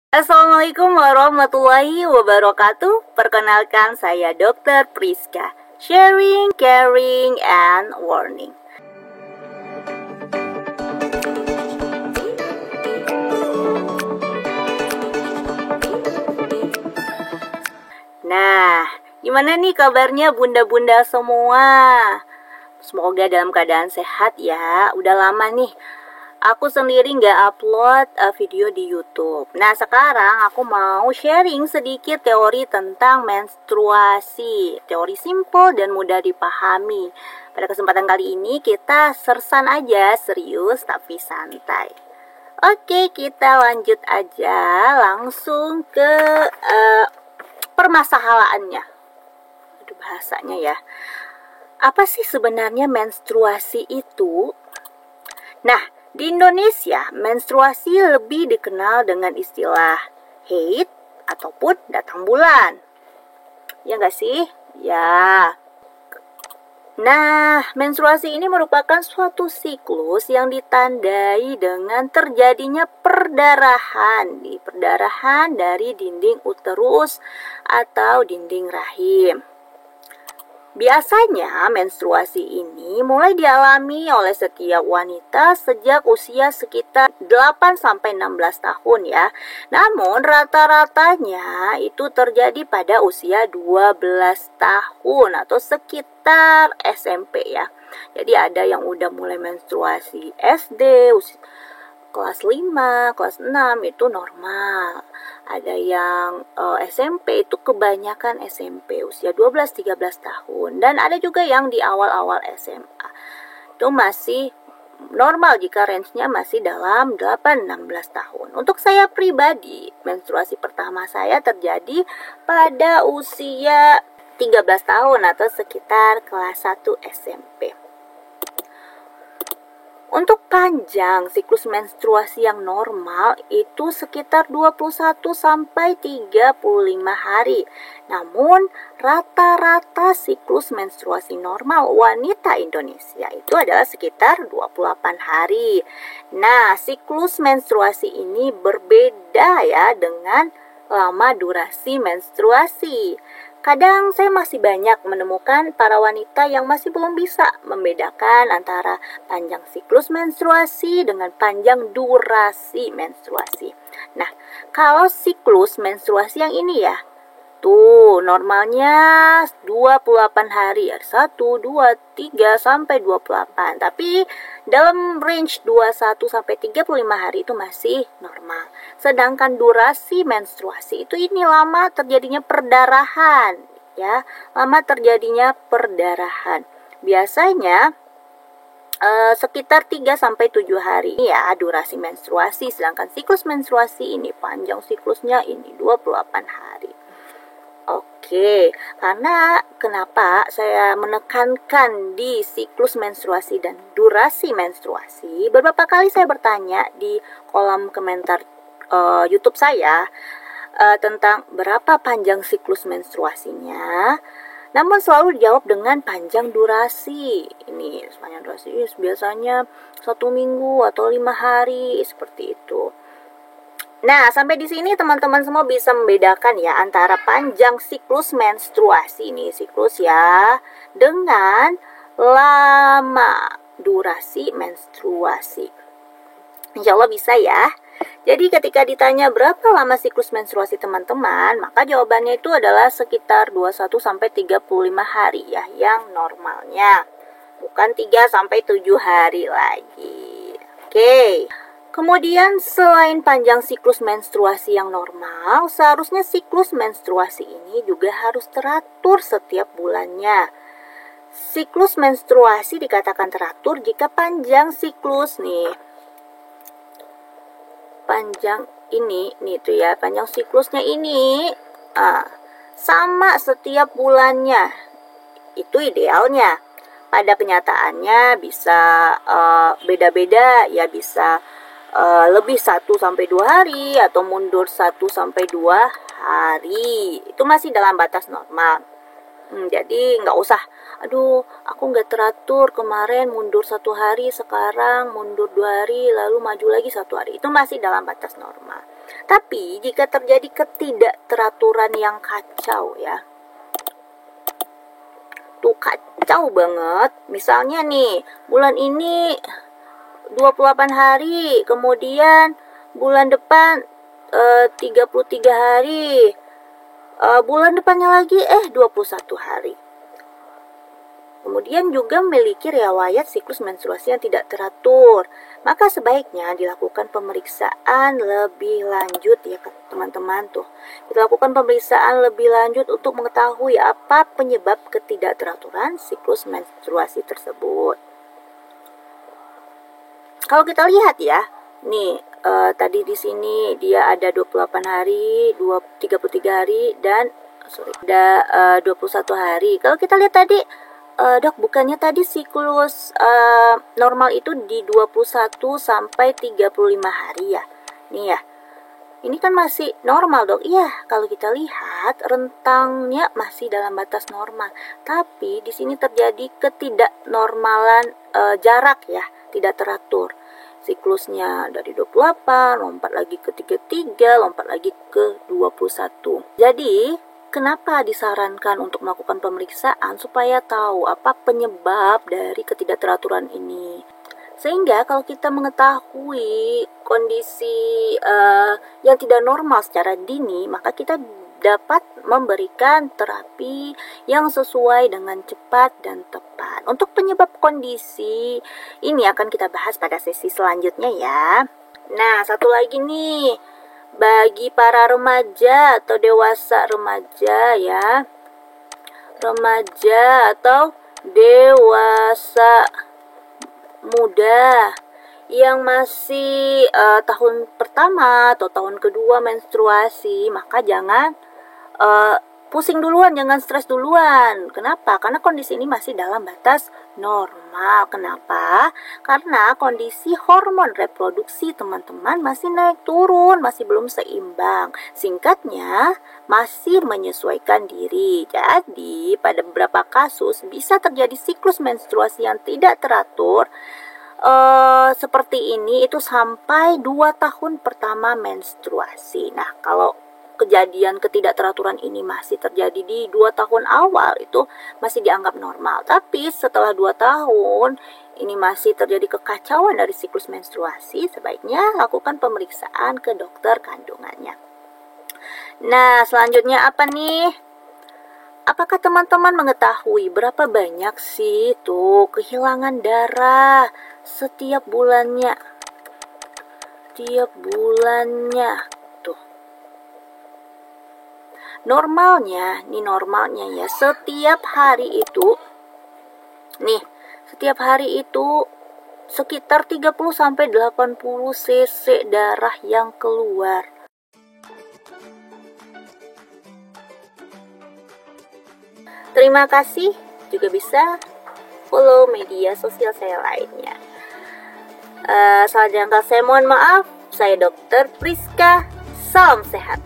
Assalamualaikum warahmatullahi wabarakatuh. Perkenalkan, saya Dr. Priska. Sharing, caring, and warning. Nah, gimana nih kabarnya bunda-bunda semua? Semoga dalam keadaan sehat ya. Udah lama nih aku sendiri nggak upload video di YouTube. Nah, sekarang aku mau sharing sedikit teori tentang menstruasi. Teori simple dan mudah dipahami. Pada kesempatan kali ini kita sersan aja, serius tapi santai. Oke, kita lanjut aja langsung ke permasalahannya. Aduh, bahasanya ya. Apa sih sebenarnya menstruasi itu? Nah, di Indonesia, menstruasi lebih dikenal dengan istilah haid ataupun datang bulan. Ya nggak sih? Ya. Nah, menstruasi ini merupakan suatu siklus yang ditandai dengan terjadinya perdarahan dari dinding uterus atau dinding rahim. Biasanya menstruasi ini mulai dialami oleh setiap wanita sejak usia sekitar 8-16 tahun ya. Namun rata-ratanya itu terjadi pada usia 12 tahun atau sekitar SMP ya. Jadi ada yang udah mulai menstruasi SD, kelas 5, kelas 6 itu normal. Ada yang SMP itu kebanyakan SMP usia 12-13 tahun. Dan ada juga yang di awal-awal SMA. Itu masih normal jika range-nya masih dalam 8-16 tahun. Untuk saya pribadi, menstruasi pertama saya terjadi pada usia 13 tahun atau sekitar kelas 1 SMP. Untuk panjang siklus menstruasi yang normal itu sekitar 21 sampai 35 hari. Namun rata-rata siklus menstruasi normal wanita Indonesia itu adalah sekitar 28 hari. Nah, siklus menstruasi ini berbeda ya dengan lama durasi menstruasi. Kadang saya masih banyak menemukan para wanita yang masih belum bisa membedakan antara panjang siklus menstruasi dengan panjang durasi menstruasi. Nah, kalau siklus menstruasi yang ini ya, tuh normalnya 28 hari ya, 1, 2, 3 sampai 28. Tapi dalam range 21 sampai 35 hari itu masih normal. Sedangkan durasi menstruasi itu ini lama terjadinya perdarahan ya, lama terjadinya perdarahan. Biasanya sekitar 3 sampai 7 hari ya durasi menstruasi, sedangkan siklus menstruasi ini panjang siklusnya ini 28 hari. Oke, karena kenapa saya menekankan di siklus menstruasi dan durasi menstruasi? Beberapa kali saya bertanya di kolom komentar YouTube saya tentang berapa panjang siklus menstruasinya. Namun selalu dijawab dengan panjang durasi. Ini panjang durasi biasanya 1 minggu atau 5 hari seperti itu. Nah, sampai di sini teman-teman semua bisa membedakan ya antara panjang siklus menstruasi ini, siklus ya, dengan lama durasi menstruasi. Insya Allah bisa ya. Jadi ketika ditanya berapa lama siklus menstruasi teman-teman, maka jawabannya itu adalah sekitar 21 sampai 35 hari ya yang normalnya. Bukan 3 sampai 7 hari lagi. Oke. Kemudian selain panjang siklus menstruasi yang normal, seharusnya siklus menstruasi ini juga harus teratur setiap bulannya. Siklus menstruasi dikatakan teratur jika panjang siklus nih. Panjang ini nih tuh ya, panjang siklusnya ini sama setiap bulannya. Itu idealnya. Pada kenyataannya bisa beda-beda ya, bisa lebih 1 sampai 2 hari atau mundur 1 sampai 2 hari. Itu masih dalam batas normal. Jadi nggak usah, aduh aku nggak teratur, kemarin mundur 1 hari, sekarang mundur 2 hari, lalu maju lagi 1 hari. Itu masih dalam batas normal. Tapi jika terjadi ketidakteraturan yang kacau ya, tuh kacau banget. Misalnya nih, bulan ini 28 hari, kemudian bulan depan 33 hari, bulan depannya lagi 21 hari. Kemudian juga memiliki riwayat siklus menstruasi yang tidak teratur. Maka sebaiknya dilakukan pemeriksaan lebih lanjut ya teman-teman tuh. Dilakukan pemeriksaan lebih lanjut untuk mengetahui apa penyebab ketidakteraturan siklus menstruasi tersebut. Kalau kita lihat ya, nih tadi di sini dia ada 28 hari, 33 hari dan ada 21 hari. Kalau kita lihat tadi, dok, bukannya tadi siklus normal itu di 21 sampai 35 hari ya? Nih ya. Ini kan masih normal, dok. Iya, kalau kita lihat rentangnya masih dalam batas normal. Tapi di sini terjadi ketidaknormalan jarak ya, tidak teratur. Siklusnya dari 28, lompat lagi ke 33, lompat lagi ke 21. Jadi, kenapa disarankan untuk melakukan pemeriksaan supaya tahu apa penyebab dari ketidakteraturan ini? Sehingga kalau kita mengetahui kondisi yang tidak normal secara dini, maka kita dapat memberikan terapi yang sesuai dengan cepat dan tepat. Untuk penyebab kondisi ini akan kita bahas pada sesi selanjutnya ya. Nah, satu lagi nih, bagi para remaja atau dewasa remaja ya, remaja atau dewasa muda yang masih tahun pertama atau tahun kedua menstruasi, maka jangan pusing duluan, jangan stres duluan. Kenapa? Karena kondisi ini masih dalam batas normal. Kenapa? Karena kondisi hormon reproduksi teman-teman masih naik turun, masih belum seimbang. Singkatnya, masih menyesuaikan diri. Jadi, pada beberapa kasus bisa terjadi siklus menstruasi yang tidak teratur seperti ini itu sampai 2 tahun pertama menstruasi. Nah, kalau kejadian ketidakteraturan ini masih terjadi di 2 tahun awal, itu masih dianggap normal. Tapi setelah 2 tahun ini masih terjadi kekacauan dari siklus menstruasi, sebaiknya lakukan pemeriksaan ke dokter kandungannya. Nah, selanjutnya apa nih? Apakah teman-teman mengetahui berapa banyak sih tuh kehilangan darah setiap bulannya? Tiap bulannya. Normalnya ya, setiap hari itu sekitar 30 sampai 80 cc darah yang keluar. Terima kasih, juga bisa follow media sosial saya lainnya. Salah jangka saya mohon maaf. Saya Dr. Priska. Salam sehat.